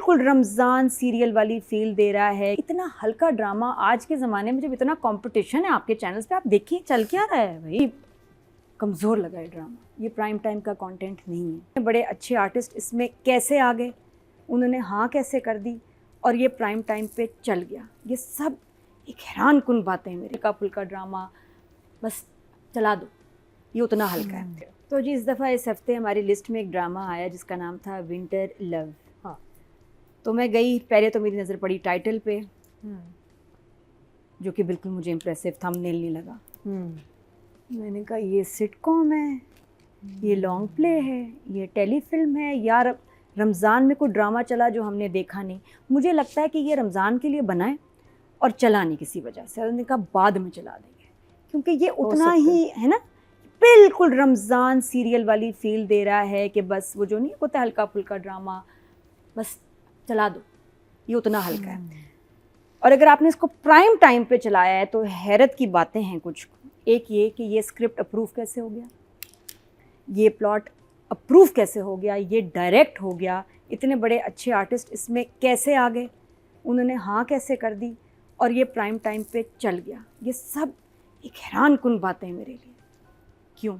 बिल्कुल रमज़ान सीरियल वाली फील दे रहा है। इतना हल्का ड्रामा आज के ज़माने में, जब इतना कंपटीशन है आपके चैनल्स पे, आप देखिए चल क्या रहा है भाई। कमज़ोर लगा है ड्रामा, ये प्राइम टाइम का कंटेंट नहीं है। बड़े अच्छे आर्टिस्ट इसमें कैसे आ गए, उन्होंने हाँ कैसे कर दी और ये प्राइम टाइम पे चल गया। ये सब एक हैरान कुन बातें हैं। मेरे का फुल्का ड्रामा बस चला दो, ये उतना हल्का है। तो जी इस दफ़ा इस हफ्ते हमारी लिस्ट में एक ड्रामा आया जिसका नाम था विंटर लव। हाँ, तो मैं गई, पहले तो मेरी नज़र पड़ी टाइटल पे, जो कि बिल्कुल मुझे इम्प्रेसिव थंबनेल नहीं लगा। मैंने कहा ये सिटकॉम है, ये लॉन्ग प्ले है, ये टेलीफिल्म है, यार रमज़ान में कोई ड्रामा चला जो हमने देखा नहीं। मुझे लगता है कि ये रमज़ान के लिए बना है और चला नहीं किसी वजह से। उन्होंने कहा बाद में चला देंगे, क्योंकि ये उतना ही है ना, बिल्कुल रमज़ान सीरियल वाली फील दे रहा है कि बस वो जो नहीं होता हल्का फुल्का ड्रामा, बस चला दो, ये उतना हल्का है। और अगर आपने इसको प्राइम टाइम पे चलाया है तो हैरत की बातें हैं कुछ। एक ये कि ये स्क्रिप्ट अप्रूव कैसे हो गया, ये प्लॉट अप्रूव कैसे हो गया, ये डायरेक्ट हो गया, इतने बड़े अच्छे आर्टिस्ट इसमें कैसे आ गए, उन्होंने हाँ कैसे कर दी और ये प्राइम टाइम पे चल गया। ये सब एक हैरान कुन बातें हैं मेरे लिए। क्यों?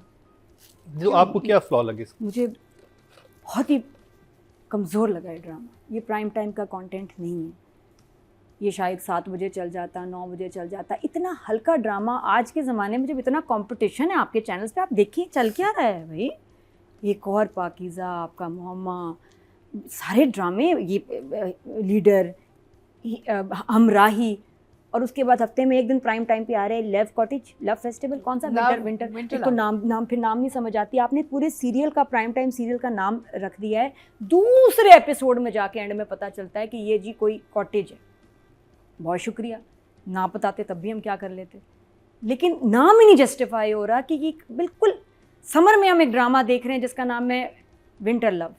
जो आपको क्या फ्लॉ लगे? मुझे बहुत ही कमज़ोर लगा है ड्रामा। ये प्राइम टाइम का कंटेंट नहीं है। ये शायद 7 बजे चल जाता, 9 बजे चल जाता। इतना हल्का ड्रामा आज के ज़माने में, जब इतना कंपटीशन है आपके चैनल्स पे, आप देखिए चल क्या रहा है भाई। एक और पाकीज़ा, आपका मोहम्मा, सारे ड्रामे, ये लीडर, हमराही, और उसके बाद हफ्ते में एक दिन प्राइम टाइम पे आ रहे हैं लव कॉटेज, लव फेस्टिवल, कौन सा विंटर तो नाम फिर नाम नहीं समझ आती। आपने पूरे सीरियल का, प्राइम टाइम सीरियल का नाम रख दिया है। दूसरे एपिसोड में जाके एंड में पता चलता है कि ये जी कोई कॉटेज है। बहुत शुक्रिया, ना बताते तब भी हम क्या कर लेते, लेकिन नाम ही नहीं जस्टिफाई हो रहा कि ये बिल्कुल समर में हम एक ड्रामा देख रहे हैं जिसका नाम है विंटर लव।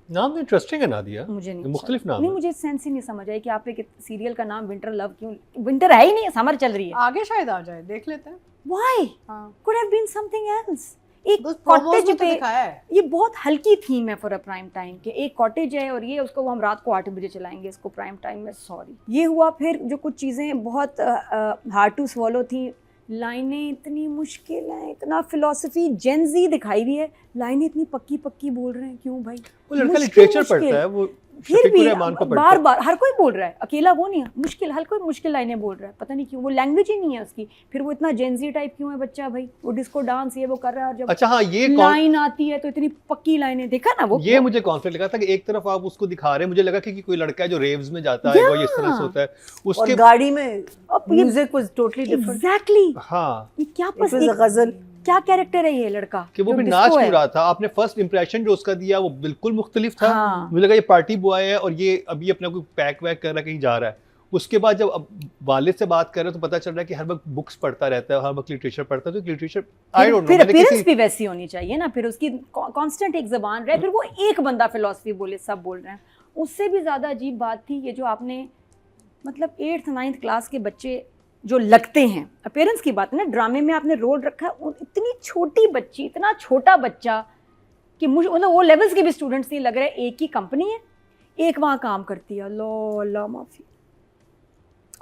नाम इंटरेस्टिंग है ना दिया, मुझे नहीं, मुख्तलिफ नाम नहीं, मुझे सेंस ही नहीं समझ आया कि आप एक सीरियल का नाम विंटर लव क्यों, विंटर है ही नहीं, समर चल रही है। आगे शायद आ जाए, देख लेते हैं। Why? Could have been something else. एक कॉटेज तो पे, दिखाया है। ये बहुत हल्की थीम है फॉर अ प्राइम टाइम के। एक कॉटेज है और ये उसको हम रात को 8 बजे चलाएंगे इसको प्राइम टाइम में। सॉरी, ये हुआ। फिर जो कुछ चीज़ें बहुत हार्ड टू स्वॉलो थी, लाइनें इतनी मुश्किल हैं, इतना फिलॉसफी जेनजी दिखाई हुई है, लाइनें इतनी पक्की पक्की बोल रहे हैं, क्यों भाई? वो लड़का लिटरेचर पढ़ता है, वो फिर भी बार है। बार हर कोई बोल रहा है, अकेला वो नहीं है, मुश्किल, हर कोई मुश्किल लाइनें बोल रहा है, पता नहीं क्यों, वो लैंग्वेज ही नहीं है उसकी। फिर वो इतना जेनजी टाइप क्यों है बच्चा भाई? वो डिस्को डांस ये वो कर रहा है और जब अच्छा हाँ, ये लाइन आती है तो इतनी पक्की लाइनें, देखा ना वो। ये मुझे कॉन्फ्लिक्ट लगा था कि एक तरफ आप उसको दिखा रहे हैं, मुझे लगा कि कोई लड़का है जो रेव्स में जाता है, वो इस तरह से होता है, उसके गाड़ी में music was totally different. Exactly, हाँ, ये क्या गजल, क्या कैरेक्टर है ये लड़का कि वो भी नाच क्यों रहा था? आपने फर्स्ट इंप्रेशन जो उसका दिया वो बिल्कुल मुख्तलिफ था। मुझे लगा ये पार्टी बॉय है और ये अभी अपना कोई पैक वैक कर रहा है, कहीं जा रहा है। उसके बाद जब अब वालिद से बात कर रहे हैं तो पता चल रहा है कि हर वक्त बुक्स पढ़ता रहता है, हर वक्त लिटरेचर पढ़ता है। तो लिटरेचर आई डोंट नो, फिर अपीयरेंस भी वैसी होनी चाहिए ना, फिर उसकी कांस्टेंट एक ज़बान रहे, फिर वो एक बंदा फिलॉसफी बोले, सब बोल रहे हैं। उससे भी ज़्यादा अजीब बात थी ये जो आपने, मतलब 8th 9th क्लास के बच्चे जो लगते हैं, अपीयरेंस की बात है ना, ड्रामे में आपने रोल रखा है, इतनी छोटी बच्ची, इतना छोटा बच्चा कि मतलब वो लेवल्स के भी स्टूडेंट्स नहीं लग रहे। एक ही कंपनी है, एक वहाँ काम करती है, अल्लाह माफ़ी,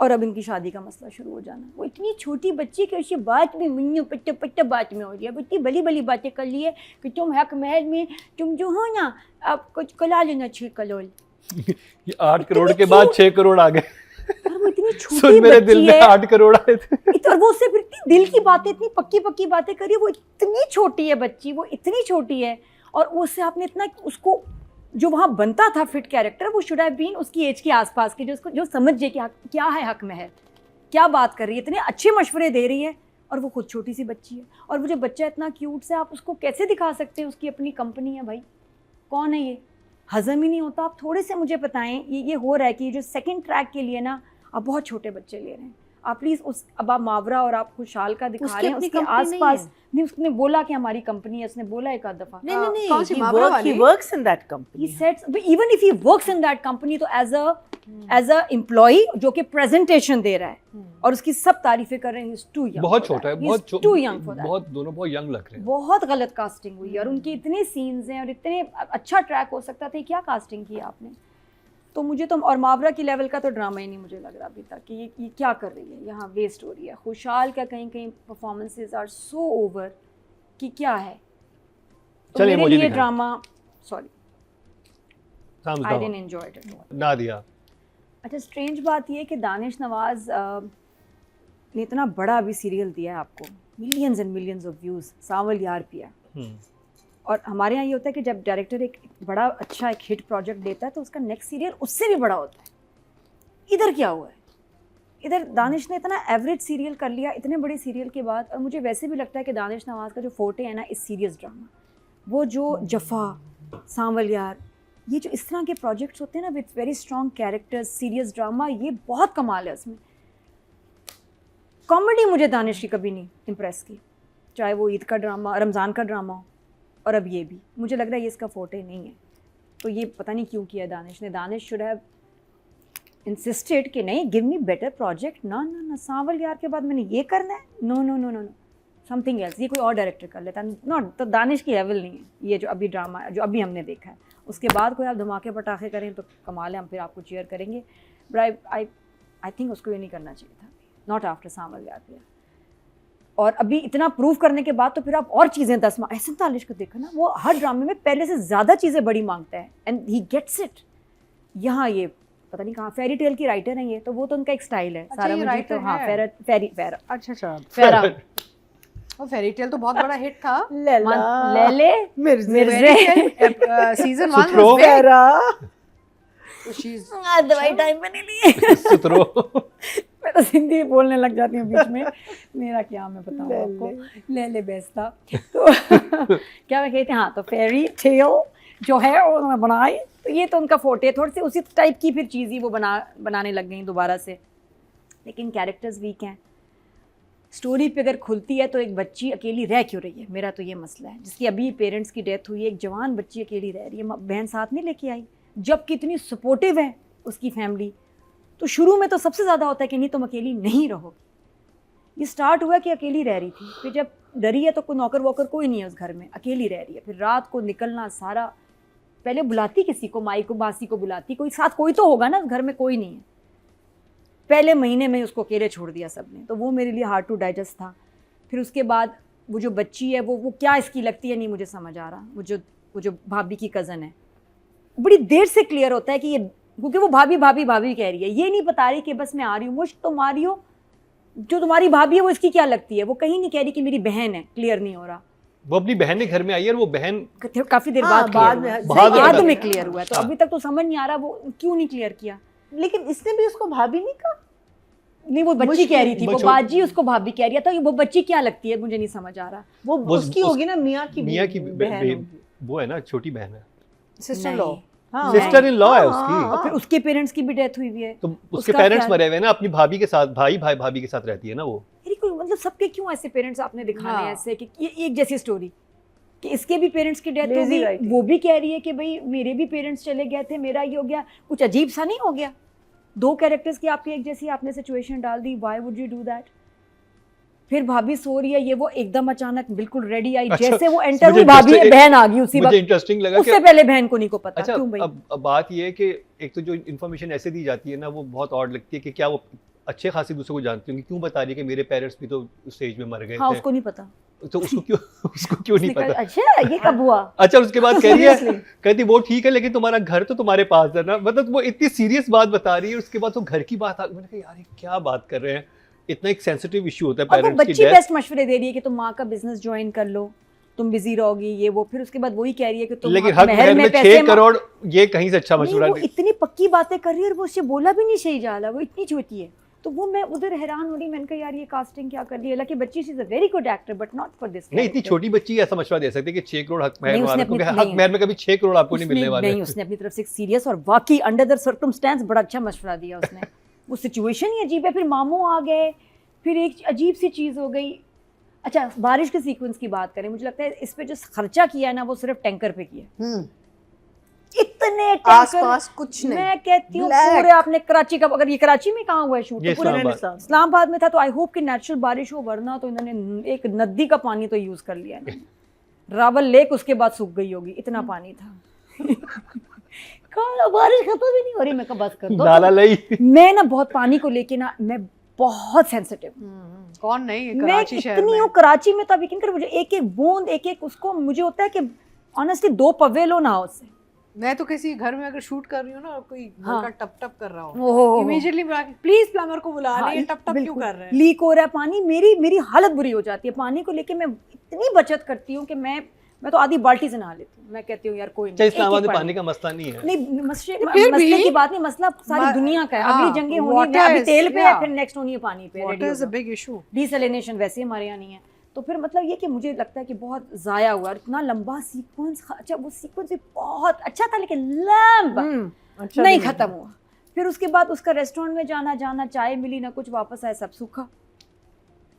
और अब इनकी शादी का मसला शुरू हो जाना। वो इतनी छोटी बच्ची कि उसकी बात में मुन्नू पट्टे पट्टे बात में हो रही है, बच्ची भली भली बातें कर ली है कि तुम हक महल में तुम जो हो ना, आप कुछ कला लेना 6 करोड़। ये 8 करोड़ के बाद 6 करोड़ आ गए। वो इतनी छोटी सुन, मेरे दिल में 8 करोड़ आए थे। और वो उससे फिर इतनी दिल की बातें, इतनी पक्की पक्की बातें करी। वो इतनी छोटी है बच्ची, वो इतनी छोटी है, और उससे आपने इतना, उसको जो वहाँ बनता था फिट कैरेक्टर, वो शुड हैव बीन उसकी एज के आसपास के, जो उसको जो समझ जाए कि क्या है हक में है, क्या बात कर रही है, इतने अच्छे मशवरे दे रही है, और वो खुद छोटी सी बच्ची है। और वो जो बच्चा इतना क्यूट से, आप उसको कैसे दिखा सकते हैं उसकी अपनी कंपनी है भाई? कौन है ये? हजम ही नहीं होता। आप थोड़े से मुझे बताएं, ये हो रहा है कि जो सेकंड ट्रैक के लिए ना आप बहुत छोटे बच्चे ले रहे हैं। आप प्लीज उस, अब आप मावरा और आप खुशहाल का दिखा रहे हैं, उसके आसपास नहीं, उसने बोला कि हमारी कंपनी है, उसने बोला एक आध दफा। नहीं, कौन सी मावरा वाली? He works in that company. He said, even if he works in that company, तो एज अ एम्प्लॉई जो कि प्रेजेंटेशन दे रहा है और उसकी सब तारीफें कर रहे हैं, too young, बहुत छोटा है, बहुत too young for that. बहुत, दोनों बहुत यंग लग रहे हैं। बहुत गलत कास्टिंग हुई है, और उनकी इतने सीन्स हैं और इतने अच्छा ट्रैक हो सकता था। क्या कास्टिंग की आपने? तो मुझे तो और मावरा की लेवल का तो ड्रामा ही नहीं मुझे लग रहा अभी तक कि ये क्या कर रही है यहाँ, वेस्ट हो रही है। खुशहाल का कहीं कहीं परफॉर्मेंसेज आर सो ओवर कि क्या है। तो चलिए, मेरे मुझे लिए दिखाएं। ड्रामा सॉरी सामने आई बताओ। Didn't enjoy it. ना दिया। अच्छा, स्ट्रेंज बात ये है कि दानिश नवाज ने इतना बड़ा अभी सीरियल दिया है आपको, millions and millions of views, सांवल यार पिया। और हमारे यहाँ ये होता है कि जब डायरेक्टर एक बड़ा अच्छा एक हिट प्रोजेक्ट देता है तो उसका नेक्स्ट सीरियल उससे भी बड़ा होता है। इधर क्या हुआ है? इधर दानिश ने इतना एवरेज सीरियल कर लिया इतने बड़े सीरियल के बाद। और मुझे वैसे भी लगता है कि दानिश नवाज का जो फोटे है ना इस सीरियस ड्रामा, वो जो जफ़ा, सांवल यार, ये जो इस तरह के प्रोजेक्ट्स होते हैं ना with very strong characters, serious drama, ये बहुत कमाल है उसमें। कॉमेडी मुझे दानिश की कभी नहीं इम्प्रेस की, चाहे वो ईद का ड्रामा, रमज़ान का ड्रामा हो, और अब ये भी मुझे लग रहा है ये इसका फोटे नहीं है। तो ये पता नहीं क्यों किया दानिश ने। दानिश शुड हैव इंसिस्टेड कि नहीं, गिव मी बेटर प्रोजेक्ट। ना ना ना, सांवल यार के बाद मैंने ये करना है, no no no no no, something else, ये कोई और डायरेक्टर कर लेता। नॉट, तो दानिश की लेवल नहीं है ये जो अभी ड्रामा जो अभी हमने देखा है। उसके बाद कोई आप धमाके पटाखे करें तो कमाल है, हम फिर आपको चीयर करेंगे। बट आई थिंक उसको ये नहीं करना चाहिए था, नॉट आफ्टर सांवल यार पिया। और अभी इतना प्रूव करने के बाद तो फिर आप और चीज़ें 10 एहसन तालिश को देखा ना, वो हर ड्रामे में पहले से ज़्यादा चीज़ें बड़ी मांगता है एंड ही गेट्स इट। यहाँ ये पता नहीं कहाँ फेरी टेल की राइटर हैं ये, तो वो तो उनका एक स्टाइल है। अच्छा, सारा ये मुझे writer तो हाँ, है? फेरा अच्छा फेरा वो फेरी टेल तो बहुत बड़ा हिट था। लेले मिर्जे सीजन 1 सुथरो। वाज वेरी, so she's दवाई टाइम पे नहीं लिए। सुतरो। मैं तो सिंधी बोलने लग जाती हूँ बीच में, मेरा क्या मैं बताऊँ आपको, ले बेस्ट था। तो क्या मैं कहती, हाँ, तो फेरी टेल जो है वो उन्होंने बनाई, तो ये तो उनका फोटे, थोड़ी सी उसी टाइप की फिर चीज़ ही वो बनाने लग गई दोबारा से। लेकिन कैरेक्टर्स वीक हैं। स्टोरी पे अगर खुलती है तो एक बच्ची अकेली रह क्यों रही है, मेरा तो ये मसला है। जिसकी अभी पेरेंट्स की डेथ हुई है, एक जवान बच्ची अकेली रह रही है, बहन साथ नहीं लेके आई, जबकि इतनी सपोर्टिव है उसकी फैमिली। तो शुरू में तो सबसे ज़्यादा होता है कि नहीं तुम अकेली नहीं रहोगी। ये स्टार्ट हुआ कि अकेली रह रही थी, फिर जब डरी है तो कोई नौकर वोकर कोई नहीं है उस घर में, अकेली रह रही है। फिर रात को निकलना सारा, पहले बुलाती किसी को, माई को, मासी को बुलाती, कोई साथ कोई तो होगा ना, घर में कोई नहीं है। पहले महीने में उसको अकेले छोड़ दिया सबने, तो वो मेरे लिए हार्ड टू डाइजेस्ट था। फिर उसके बाद वो जो बच्ची है वो क्या इसकी लगती है नहीं मुझे समझ आ रहा। वो जो भाभी की कज़न है, बड़ी देर से क्लियर होता है कि ये, क्योंकि वो भाभी भाभी भाभी कह रही है, ये नहीं बता रही कि बस मैं आ रही हूँ, मुझ तुम आ रही हो, जो तुम्हारी भाभी है वो इसकी क्या लगती है, वो कहीं नहीं कह रही कि मेरी बहन है, क्लियर नहीं हो रहा। वो अपनी बहन ने घर में आई है और वो बहन काफी देर हाँ, बाद बाद में क्लियर हुआ है। तो हाँ। अभी तक तो समझ नहीं आ रहा वो क्यों नहीं क्लियर किया। लेकिन इसने भी उसको भाभी नहीं कहा। नहीं, वो बच्ची कह रही थी, वो बच्चों- बाजी उसको भाभी कह रही है, तो वो बच्ची क्या लगती है मुझे नहीं समझ आ रहा। वो उसकी होगी ना, मियाँ की बहन होगी, वो है ना, छोटी बहन है, सिस्टर लॉ। हाँ, सिस्टर इन लॉ है हाँ, उसकी। हाँ। और फिर उसके पेरेंट्स की भी डेथ हुई हुई है, तो उसके उसका पेरेंट्स क्या- मरे हुए हैं ना, अपनी भाभी के साथ, भाभी के साथ रहती है ना वो। अरे कोई मतलब सबके क्यों ऐसे पेरेंट्स आपने दिखाने हाँ। हैं ऐसे कि ये एक जैसी स्टोरी कि इसके भी पेरेंट्स की डेथ हो Lazy गई, writing। वो भी कह रही है कि भाई मेरे भी पेरेंट्स चले गए थे, मेरा ये हो गया। कुछ अजीब सा नहीं हो गया? दो कैरेक्टर्स की आपकी एक जैसी आपने सिचुएशन डाल दी, why would you do that? फिर भाभी सो रही है, ये वो एकदम अचानक बिल्कुल रेडी आई, अच्छा, जैसे वो एंटर मुझे हुई भाभी interesting- बहन आ गई उसी मुझे वक्त। इंटरेस्टिंग लगा उससे कि पहले बहन को नहीं को पता। अच्छा, क्यों भाई? अब बात ये है कि एक तो जो इन्फॉर्मेशन ऐसे दी जाती है ना, वो बहुत ऑड लगती है कि क्या वो अच्छे खासी दूसरे को जानती होंगी, क्यों बता रही है कि मेरे पेरेंट्स भी तो उस स्टेज में मर गए हाँ, थे, उसको नहीं पता। तो उसको क्यों नहीं उसने कहा, पता? अच्छा ये कब हुआ? अच्छा, उसके बाद कह रही है, कहती वो ठीक है लेकिन तुम्हारा घर तो तुम्हारे पास है ना। मतलब वो इतनी सीरियस बात बता रही है, उसके बाद वो घर की बात मैंने कहा यार ये क्या बात कर रहे हैं, इतना एक सेंसिटिव इशू होता है और वो पेरेंट्स की बच्ची डेथ। बेस्ट मशवरे दे रही है कि तुम माँ का बिजनेस ज्वाइन कर लो, तुम बिजी रहोगी, ये वो। फिर उसके बाद वही कह रही है कि तुम लेकिन हक महर महर में पैसे 6 करोड़, ये कहीं से अच्छा नहीं, मशवरा वो नहीं। इतनी पक्की बातें कर रही है और वो उससे बोला भी नहीं सही जा रहा, वो इतनी छोटी है। तो वो मैं उधर हैरान हो रही, मैंने कहा यार ये कास्टिंग क्या कर रही है। हालांकि बच्ची she is a very good actor but not for this. नहीं, इतनी छोटी बच्ची ऐसा मशवरा दे सकती है कि 6 करोड़ हक महर नहीं, में, उसने क्योंकि अपनी- हक नहीं। महर में कभी 6 करोड़ आपको नहीं मिलने वाले। नहीं, उसने अपनी तरफ से सीरियस और वाकई अंडर द सर्कमस्टेंस बड़ा अच्छा मशवरा दिया उसने। वो सिचुएशन ही अजीब है। फिर मामू आ गए, फिर एक अजीब सी चीज़ हो गई। अच्छा, बारिश के सीक्वेंस की बात करें, मुझे लगता है इस पे जो खर्चा किया है ना वो सिर्फ टैंकर पे किया। इतने आसपास कुछ नहीं। मैं कहती हूँ Black। पूरे आपने कराची का, अगर ये कराची में कहाँ हुआ है शूट, ये तो पूरे इस्लामाबाद। इस्लामाबाद में था। तो आई होप कि नेचुरल बारिश हो, वरना तो इन्होंने एक नदी का पानी तो यूज कर लिया इन्होंने। रावल लेक उसके बाद सूख गई होगी, इतना पानी था। बारिश खत्म भी नहीं हो रही, मैं कहा बस कर दो। लाला लई। मैं ना बहुत पानी को लेके ना मैं बहुत सेंसिटिव, कौन नहीं, मैं कराची शहर इतनी में। हूँ कराची में, तो आप यकीन करो मुझे एक एक बूंद, एक एक उसको मुझे होता है कि ऑनेस्टली 2 पवे लो ना उससे। मैं तो किसी घर में अगर शूट कर रही हूँ ना और कोई घर हाँ। का टप टप कर रहा हो, ओहो, इमीडिएटली प्लीज प्लम्बर को बुला हाँ, रही है, टप टप क्यों बिल्कुल। कर रहे हैं। लीक हो रहा है पानी, मेरी हालत बुरी हो जाती है पानी को लेके। मैं इतनी बचत करती हूँ कि मैं तो आधी बाल्टी से नहा लेती हूँ। मैं कहती हूँ यार कोई नहीं, इस्लामाबाद में पानी का मसला नहीं है। नहीं, फिर मसले भी की बात नहीं, मसला सारी दुनिया का है। हाँ, अगली जंगें होनी water है, अभी is- तेल पे है, yeah. फिर नेक्स्ट होनी है पानी पे। Water is a big issue. Desalination वैसे हमारे यहाँ नहीं है। तो फिर मतलब ये कि मुझे लगता है कि बहुत ज़ाया हुआ, इतना लंबा सीक्वेंस। अच्छा, वो सीक्वेंस भी बहुत अच्छा था लेकिन लंबा अच्छा नहीं खत्म हुआ। फिर उसके बाद उसका रेस्टोरेंट में जाना, चाय मिली ना कुछ, वापस आए सब सूखा।